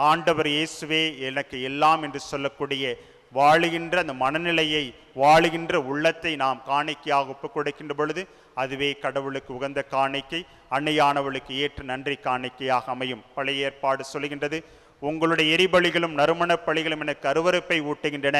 B: ஆண்டவர் இயேசுவே எனக்கு எல்லாம் என்று சொல்லக்கூடிய வாழுகின்ற அந்த மனநிலையை, வாழுகின்ற உள்ளத்தை நாம் காணிக்கையாக ஒப்புக் கொடுக்கின்ற பொழுது அதுவே கடவுளுக்கு உகந்த காணிக்கை, அன்னையானவளுக்கு ஏற்ற நன்றி காணிக்கையாக அமையும். பழைய ஏற்பாடு சொல்கின்றது, உங்களுடைய எரிபலிகளும் நறுமண பலிகளும் எனக்கு அருவருப்பை ஊட்டுகின்றன,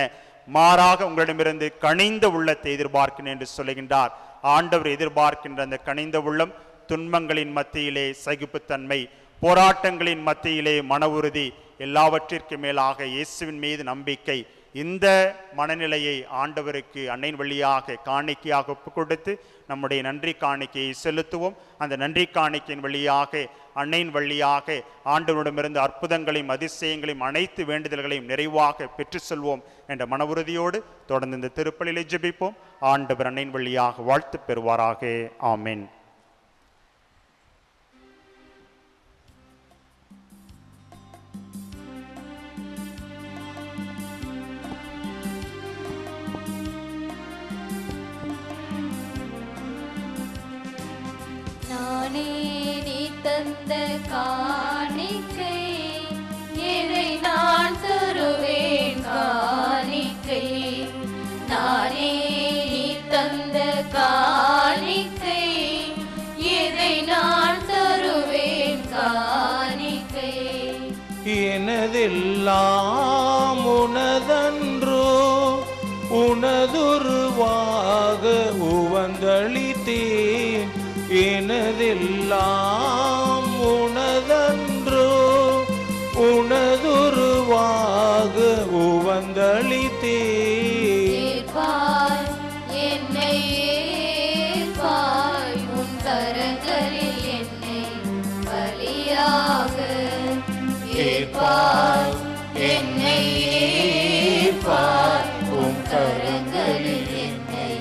B: மாறாக உங்களிடமிருந்து கனிந்த உள்ளத்தை எதிர்பார்க்கிறேன் என்று சொல்லுகின்றார். ஆண்டவர் எதிர்பார்க்கின்ற அந்த கனிந்த உள்ளம் துன்பங்களின் மத்தியிலே சகிப்புத்தன்மை, போராட்டங்களின் மத்தியிலே மன உறுதி, எல்லாவற்றிற்கு மேலாக இயேசுவின் மீது நம்பிக்கை. இந்த மனநிலையை ஆண்டவருக்கு அன்னையின் வழியாக காணிக்கையாக ஒப்பு கொடுத்து நம்முடைய நன்றி காணிக்கையை செலுத்துவோம். அந்த நன்றி காணிக்கையின் வழியாக, அன்னையின் வழியாக ஆண்டவரிடமிருந்து அற்புதங்களையும் அதிசயங்களையும் அனைத்து வேண்டுதல்களையும் நிறைவாக பெற்று செல்வோம் என்ற மன உறுதியோடு தொடர்ந்து இந்த திருப்பலியை ஜெபிப்போம். ஆண்டவர் அன்னையின் வழியாக வாழ்த்து பெறுவாராக. ஆமென்.
G: நானே நீ தந்த காணிக்கை, இதை நான் தருவேன் காணிக்கை. நானே நீ தந்த காணிக்கை, இதை நான் தருவேன் காணிக்கை.
E: எனதெல்லாம் உனதன்றோ, உனதுருவாக உவந்தளித்தேன். எனதெல்லாம் உனதன்றோ, உனதுருவாக உவந்தளித்தேன்.
G: ஏற்பாய் என்னை ஏற்பாய், உன் கரங்களில் என்னை பலியாக. ஏற்பாய் என்னை ஏற்பாய், உன் கரங்களில் என்னை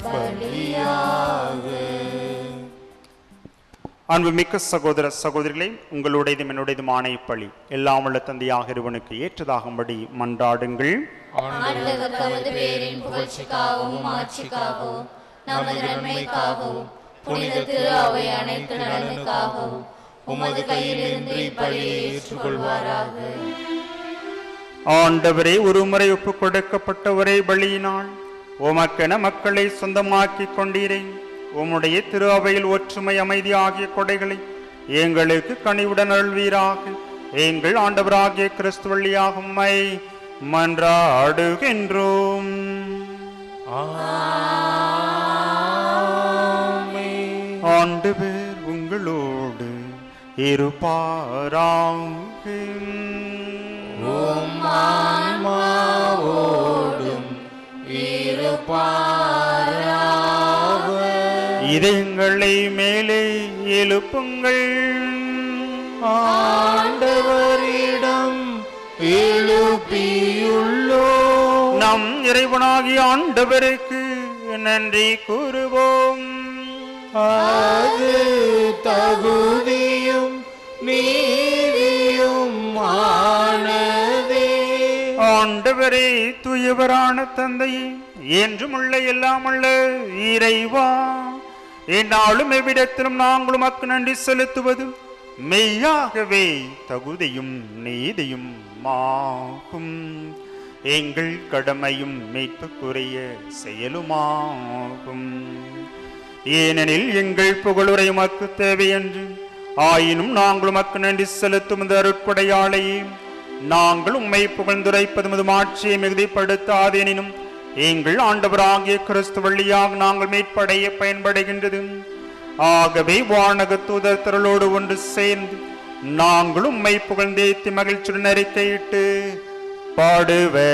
G: பலியாக.
B: அன்புமிக்க சகோதர சகோதரிகளை, உங்களுடையதும் என்னுடையதுமான இப்பலி எல்லாம் உள்ள தந்தையாக இறைவனுக்கு ஏற்றதாகும்படி மன்றாடுங்கள்.
G: ஆண்டவர் தமது பேரின் புகழ்ச்சிக்காகவும் ஆட்சிக்காகவும் நமது நன்மைக்காகவும் புனித திரு அவை அனைத்து நலனுக்காகவும் உமது கையிலிருந்து இப்பலியை ஏற்றுக்கொள்வாராக.
B: ஆண்டவரே, ஒருமுறை ஒப்புக் கொடுக்கப்பட்ட ஒரே பலியினால் உமக்கென மக்களை சொந்தமாக்கி கொண்டீரே. உம்முடைய திரு அவையில் ஒற்றுமை, அமைதி ஆகிய கொடைகளை எங்களுக்கு கனிவுடன் அருள்வீராக. எங்கள் ஆண்டவராகிய கிறிஸ்து வழியாக உம்மை மன்றாடுகின்றோம். ஆண்டவர் உங்களோடு இருப்பாராக.
E: உம் ஆன்மாவோடும் இருப்பாராக.
B: இதயங்களை மேலே எழுப்புங்கள்.
E: ஆண்டவரிடம் எழுப்பியுள்ளோம்.
B: நம் இறைவனாகிய ஆண்டவருக்கு நன்றி கூறுவோம்.
E: அது தகுதியும் நீதியும் ஆனதே.
B: ஆண்டவரே, தூயவரான தந்தையே, என்றும் உள்ள எல்லாம் உள்ள இறைவா, என்னாலும் எவ்விடத்திலும் நாங்கள் உமக்கு நன்றி செலுத்துவது மெய்யாகவே தகுதியும் நீதியும் ஆகும். எங்கள் கடமையும் மீட்புக்குரிய செயலுமாகும். ஏனெனில் எங்கள் புகழுரை உமக்கு தேவையன்று, ஆயினும் நாங்கள் உமக்கு நன்றி செலுத்தும் இந்த அருட்கொடையாளையே நாங்கள் உம்மை புகழ்ந்துரைப்பது மாட்சியை மிகுதிப்படுத்தாதெனினும் எங்கள் ஆண்டவராகிய கிறிஸ்து வழியாக நாங்கள் மீட்படைய பயன்படுகின்றது. ஆகவே வானக தூதர் திரளோடு ஒன்று சேர்ந்து நாங்கள் உம்மை புகழ்ந்தேத்தி மகிழ்ச்சியுடன் அறிக்கையிட்டு பாடுவதாவது: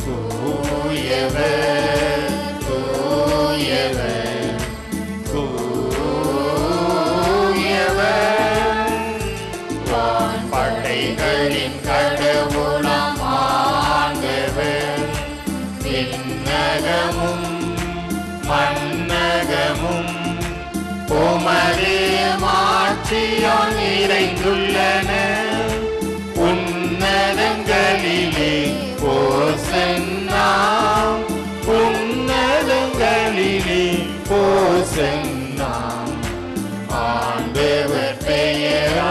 A: தூயவர் தூயவர் தூயவர் உமது மாட்சியால் நிறைந்துள்ளன. உன்னதங்களிலே ஓசன்னா, உன்னதங்களிலே ஓசன்னா. ஆண்டவர் பெயரால்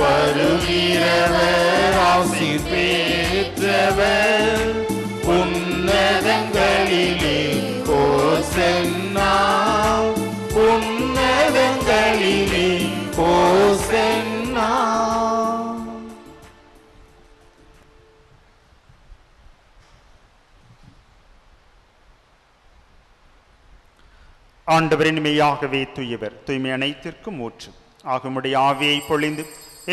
A: வருகிறவர் ஆசீர் பெற்றவர். உன்னதங்களிலே ஓசன்னா, உன்னதங்களிலே ஓசன்னா.
B: ஆண்டவரின் மெய்யாகவே தூயவர், தூய்மை அனைத்திற்கும் ஊற்று. ஆகுமுடைய ஆவியை பொழிந்து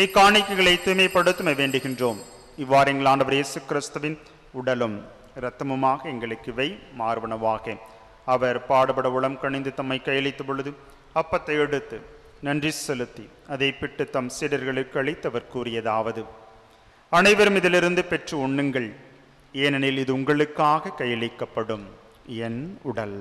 B: இக்காணிக்கைகளை தூய்மைப்படுத்த வேண்டுகின்றோம். இவ்வாறு எங்கள் ஆண்டவர் இயேசு கிறிஸ்துவின் உடலும் இரத்தமுமாக எங்களுக்கு இவை மார்பனவாக. அவர் பாடுபட உளம் கணிந்து தம்மை கையளித்த பொழுது அப்பத்தை எடுத்து நன்றி செலுத்தி அதை பிட்டு தம் சீடர்களுக்கு அளித்தவர் கூறியதாவது: அனைவரும் இதிலிருந்து பெற்று உண்ணுங்கள், ஏனெனில் இது உங்களுக்காக கையளிக்கப்படும் என் உடல்.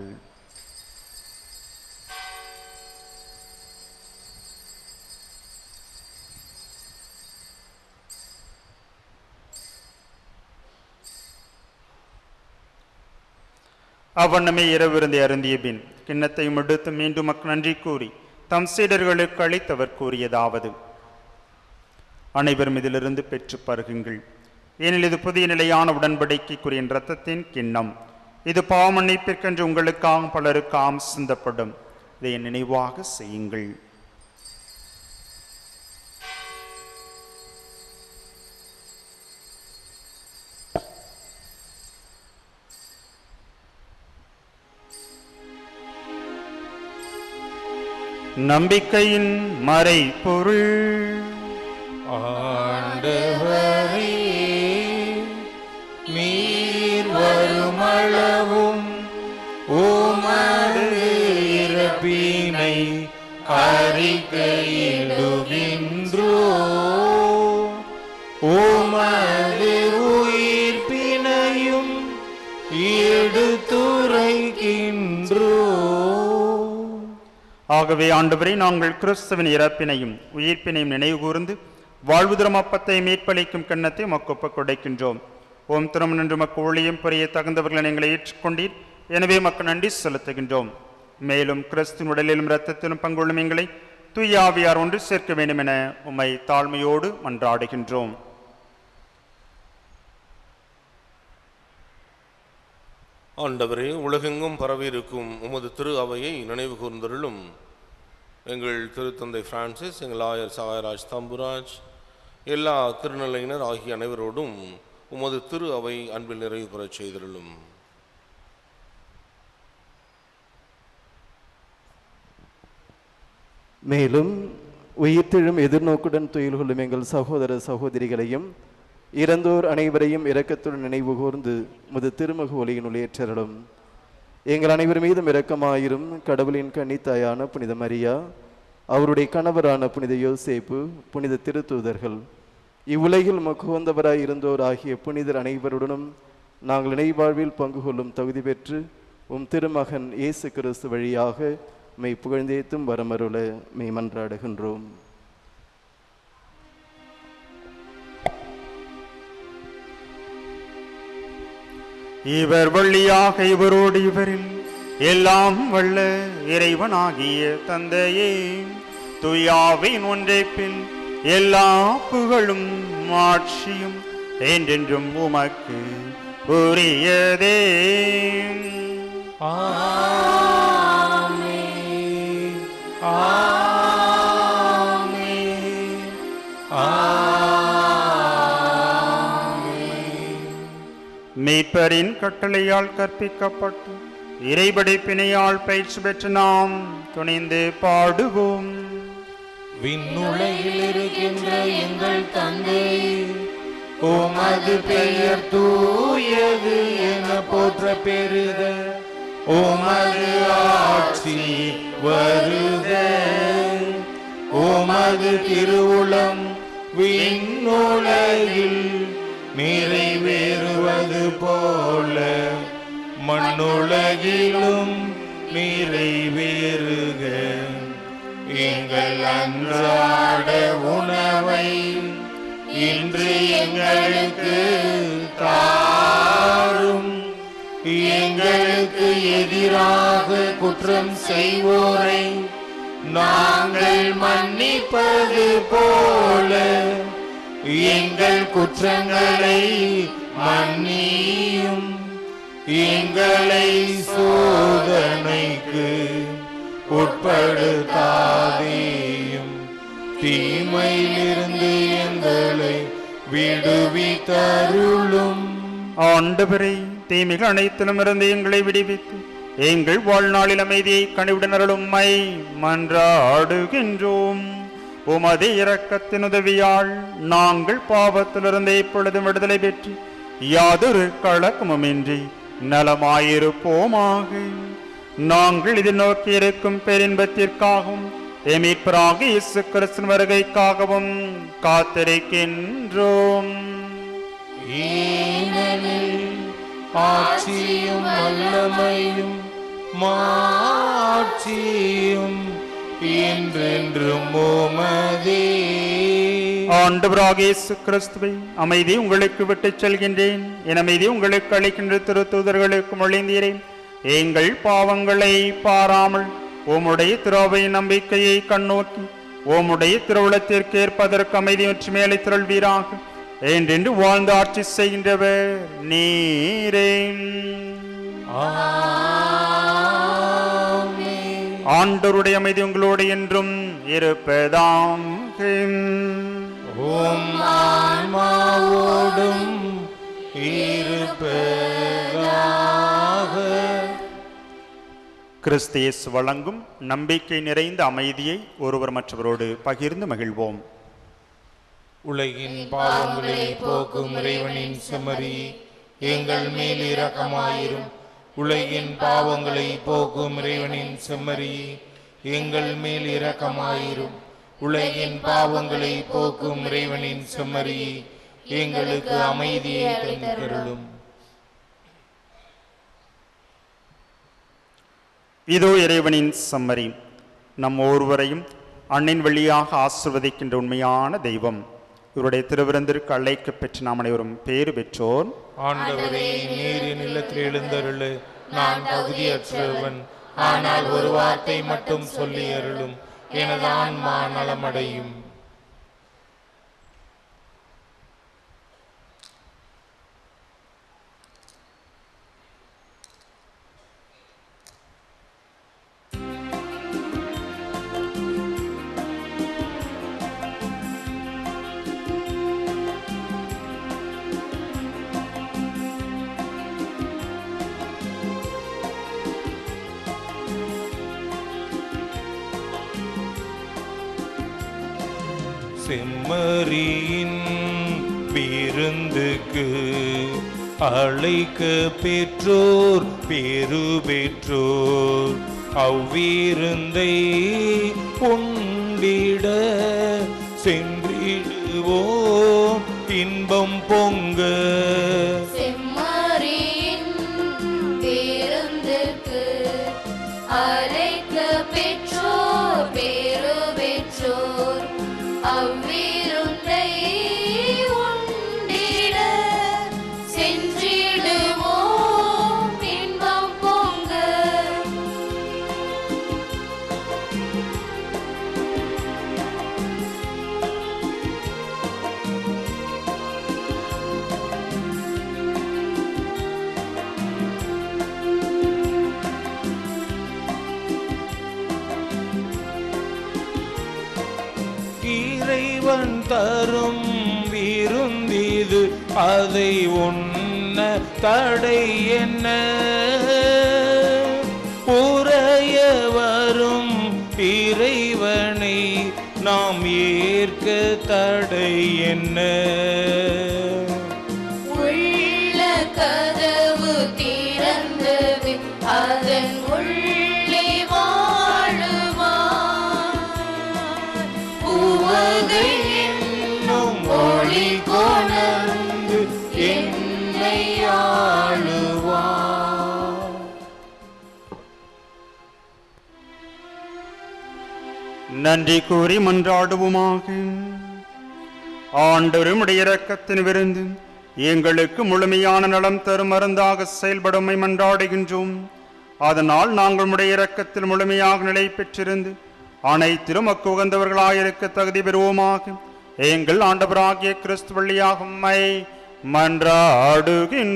B: அவ்வண்ணமே இரவிருந்தை அருந்திய பின் கிண்ணத்தையும் எடுத்து மீண்டும் நன்றி கூறி தம் சீடர்களுக்கு அளித்தவர் கூறியதாவது: அனைவரும் இதிலிருந்து பெற்று பருகுங்கள், ஏனில் இது புதிய நிலையான உடன்படிக்கைக்குரிய இரத்தத்தின் கிண்ணம். இது பாவமன்னிப்பிற்கென்று உங்களுக்காக பலருக்காம் சிந்தப்படும். இதை நினைவாக செய்யுங்கள். நம்பிக்கையின் மறைபொருள்.
A: ஆண்டவரே, நீர் வருமளவும் உமது இறப்பினை அறிக்கையிடுகின்றோ, உமது உயிர்ப்பினையும் எடுத்துரைக்கின்றோ.
B: ஆகவே ஆண்டவரே, நாங்கள் கிறிஸ்துவின் இறப்பினையும் உயிர்ப்பினையும் நினைவு கூர்ந்து வாழ்வு தரும் அப்பத்தை மீட்பளிக்கும் கிண்ணத்தை உமக்கு ஒப்புக் கொடுக்கின்றோம். ஓம் திரும் நின்று மக்கு ஊழியம் புரிய தகுந்தவர்களை எங்களை ஏற்றுக்கொண்டீர். எனவே மக்கள் நன்றி செலுத்துகின்றோம். மேலும் கிறிஸ்துவின் உடலிலும் இரத்தத்திலும் பங்குள்ளும் எங்களை தூய ஆவியார் ஒன்று சேர்க்க வேண்டும் என உம்மை தாழ்மையோடு மன்றாடுகின்றோம்.
H: ஆண்டவரே, உலகெங்கும் பரவியிருக்கும் உமது திரு அவையை நினைவு கூர்ந்தருளும். எங்கள் திருத்தந்தை பிரான்சிஸ், எங்கள் ஆயர் சாயராஜ் தம்புராஜ், எல்லா திருநிலையினர் ஆகிய அனைவரோடும் உமது திரு அவை அன்பில் நிறைவு பெறச் செய்தருளும்.
I: மேலும் உயிர்த்தெழும் எதிர்நோக்குடன் துயில் கொள்ளும் எங்கள் சகோதர சகோதரிகளையும் இறந்தோர் அனைவரையும் இரக்கத்துடன் நினைவு கூர்ந்து முது திருமுக ஒளியினுள் ஏற்றருளும். எங்கள் அனைவர் மீதும் இரக்கமாயிரும். கடவுளின் கன்னித்தாயான புனித மரியா, அவருடைய கணவரான புனித யோசேப்பு, புனித திருத்தூதர்கள், இவ்வுலகில் மக்குவந்தவராய் இருந்தோர் ஆகிய புனிதர் அனைவருடனும் நாங்கள் இணைவாழ்வில் பங்கு கொள்ளும் தகுதி பெற்று உம் திருமகன் இயேசு கிறிஸ்து வழியாக மெய் புகழ்ந்தேத்தும் வரமருள மெய் மன்றாடுகின்றோம்.
B: இவர் வழியாக இவரோடு இவரில் எல்லாம் வல்ல இறைவனாகிய தந்தையே, தூயாவின் ஒன்றைப்பில் எல்லா புகழும் ஆட்சியும் என்றென்றும் உமக்கு உரியதே.
A: ஆமென். ஆமென். ஆமென்.
B: மீட்பரின் கட்டளையால் கற்பிக்கப்பட்டு இறைபடைப்பினையால் பயிற்சி பெற்று நாம் துணிந்து பாடுவோம்.
A: விண்ணுலகில் இருக்கின்ற எங்கள் தந்தை, உமது பெயர் தூயது என போற்ற பெறுக. உமது ஆட்சி வருக. உமது திருவுளம் விண்ணுலகில் நிறைவேறுவது போல மண்ணுலகிலும் நிறைவேறுக. எங்கள் அன்றாட உணவை இன்று எங்களுக்கு தாரும். எங்களுக்கு எதிராக குற்றம் செய்வோரை நாங்கள் மன்னிப்பது போல எங்கள் குற்றங்களை மன்னியும். எங்களை சோதனைக்கு உட்படுத்தாதேயும், தீமையிலிருந்து எங்களை விடுவித்தருளும்.
B: ஆண்டவரே, தீமைகள் அனைத்திலும் இருந்து எங்களை விடுவித்து எங்கள் வாழ்நாளில் அமைதியை கனிவுடனருளும் மன்றாடுகின்றோம். உமது இரக்கத்தின் உதவியால் நாங்கள் பாவத்திலிருந்து இப்பொழுதும் விடுதலை பெற்று யாதொரு கலக்கமுமின்றி நலமாயிருப்போமாக. நாங்கள் இதை நோக்கி இருக்கும் பேரின்பத்திற்காகவும் எமீட்பராக இயேசு கிறிஸ்துவின் வருகைக்காகவும் காத்திருக்கின்றோம்.
A: ஏனெனில் ஆட்சியும் வல்லமையும் மாட்சியும் என்றென்றும் உமதே.
B: ஆண்டவராக இயேசு கிறிஸ்துவை அமைதி உங்களுக்கு விட்டுச் செல்கின்றேன், என் அமைதி உங்களுக்கு அளிக்கின்ற திருத்தூதர்களுக்கு மொழிந்தீரேன். எங்கள் பாவங்களை பாராமல் உம்முடைய திருவை நம்பிக்கையை கண்ணோக்கி உம்முடைய திருவுளத்திற்கு ஏற்பதற்கு அமைதி மற்றும் மேலை திரள்வீராக. என்றென்று வாழ்ந்து ஆட்சி செய்கின்றவர் நீரே. ஆண்டவருடைய அமைதி உங்களோடு என்றும் இருப்பதாம்.
A: ஆன்மாவோடும் இருப்பதாக.
B: கிறிஸ்து இயேசு வழங்கும் நம்பிக்கை நிறைந்த அமைதியை ஒருவர் மற்றவரோடு பகிர்ந்து மகிழ்வோம்.
A: உலகின் பாவங்களை போக்கும் இறைவனின் செம்மறி, எங்கள் மேல் இரக்கமாயிரும். உலகின் பாவங்களை போக்கும் இறைவனின் செம்மறி, எங்கள் மேல் இரக்கமாயிரும். உலகின் பாவங்களை போக்கும் இறைவனின் செம்மறி, எங்களுக்கு அமைதியை தந்தருளும்.
B: இதோ இறைவனின் செம்மறி, நம் ஒருவரையும் அன்னின் வழியாக ஆசிர்வதிக்கின்ற உண்மையான தெய்வம். இவருடைய திருவிருந்திற்கு அழைக்க பெற்று நாம் அனைவரும் பேறு பெற்றோர்.
A: ஆண்டவரே, நீரின் இல்லத்தில் எழுந்தருளு. நான் தகுதியற்றவன், ஆனால் ஒரு வார்த்தை மட்டும் சொல்லி அருளும், எனது ஆன்மா நலமடையும். செம்மறியின் விருந்துக்கு அழைக்க பெற்றோர் பேரு பெற்றோர். அவ்விருந்தை உண்டிட சென்றிடுவோம் இன்பம் பொங்க.
G: செம்மறியின் விருந்துக்கு அழைக்க பெற்றோர் பேரு பெற்றோர். அவ்விருந்தை உண்டிட சென்றிடுவோம் இன்பம் பொங்க.
A: இறைவன் தரும் விருந்திது, அதை உண்ண தடை என்ன? உறைய வரும் இறைவனை நாம் ஏற்க தடை என்ன?
G: உள்ள கதவு திறந்தது, அதன் உள்ளே வாழுவார். உவகை என்னும் ஒளி கொணர்ந்து என்னை ஆளுவார்.
B: நன்றி கூறி மன்றாடுவோமாக. ஆண்டவரும் உடைய இரக்கத்தின் விருந்து எங்களுக்கு முழுமையான நலம் தரும் மருந்தாக செயல்படுமை மன்றாடுகின்றோம். அதனால் நாங்கள் உடைய இரக்கத்தில் முழுமையாக நிலை பெற்றிருந்து அனைத்திலும் அக்கு உகந்தவர்களாயிருக்க தகுதி பெறுவோமாக. எங்கள் ஆண்டவராகிய கிறிஸ்து வழியாக உம்மை மன்றாடுகின்றோம்.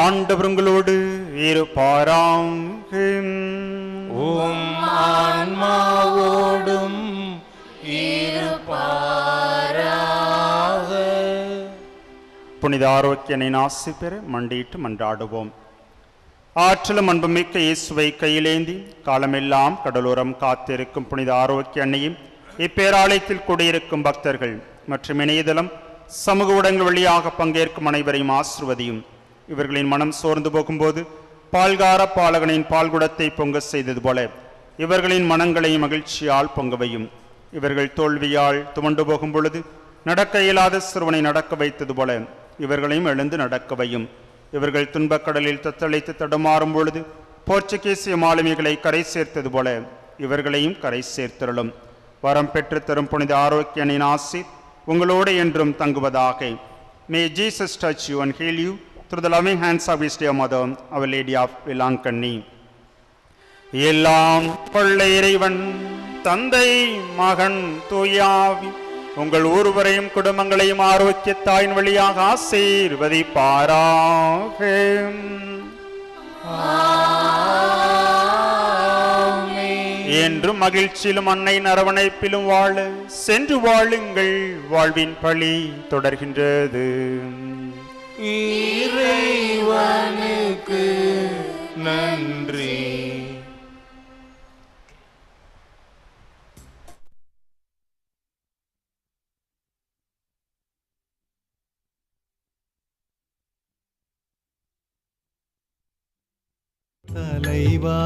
B: ஆண்டவர் உங்களோடு இருப்பாராக.
E: உம் ஆன்மாவோடும் இருப்பாராக.
B: புனித ஆரோக்கியனின் ஆசி பெற மண்டியிட்டு மன்றாடுவோம். ஆற்றலும் அன்புமிக்க இயேசுவை கையிலேந்தி காலமெல்லாம் கடலோரம் காத்திருக்கும் புனித ஆரோக்கிய அன்னையும் இப்பேராலயத்தில் கூடியிருக்கும் பக்தர்கள் மற்றும் இணையதளம் சமூக ஊடகங்கள் வழியாக பங்கேற்கும் அனைவரையும் ஆசிர்வதியும். இவர்களின் மனம் சோர்ந்து போகும்போது பால்கார பாலகனின் பால்குடத்தை பொங்க செய்தது போல இவர்களின் மனங்களையும் மகிழ்ச்சியால் பொங்கவையும். இவர்கள் தோல்வியால் துவண்டு போகும் பொழுது நடக்க இயலாத சிறுவனை நடக்க வைத்தது போல இவர்களையும் எழுந்து நடக்கவையும். இவர்கள் துன்பக்கடலில் தத்தளித்து தடுமாறும் பொழுது போர்ச்சுகீசிய மாலுமிகளை கரை சேர்த்தது போல இவர்களையும் கரை சேர்த்தருளும். வரம் பெற்று தரும் புனித ஆரோக்கியனின் ஆசி உங்களோடு என்றும் தங்குவதாக. May Jesus touch you and heal you through the loving hands of his dear mother, Our Lady of Vilankanni. எல்லாம் கொள்ள இறைவன் தந்தை மகன் தூயாவி உங்கள் ஒருவரையும் குடும்பங்களையும் ஆரோக்கியத்தாயின் வழியாக ஆசீர்வதிப்பாராக. என்றும் மகிழ்ச்சியிலும் அன்னையின் அரவணைப்பிலும் வாழ சென்று வாழுங்கள். வாழ்வின் பழி தொடர்கின்றது.
E: இறைவனுக்கு நன்றி.
J: தலைவா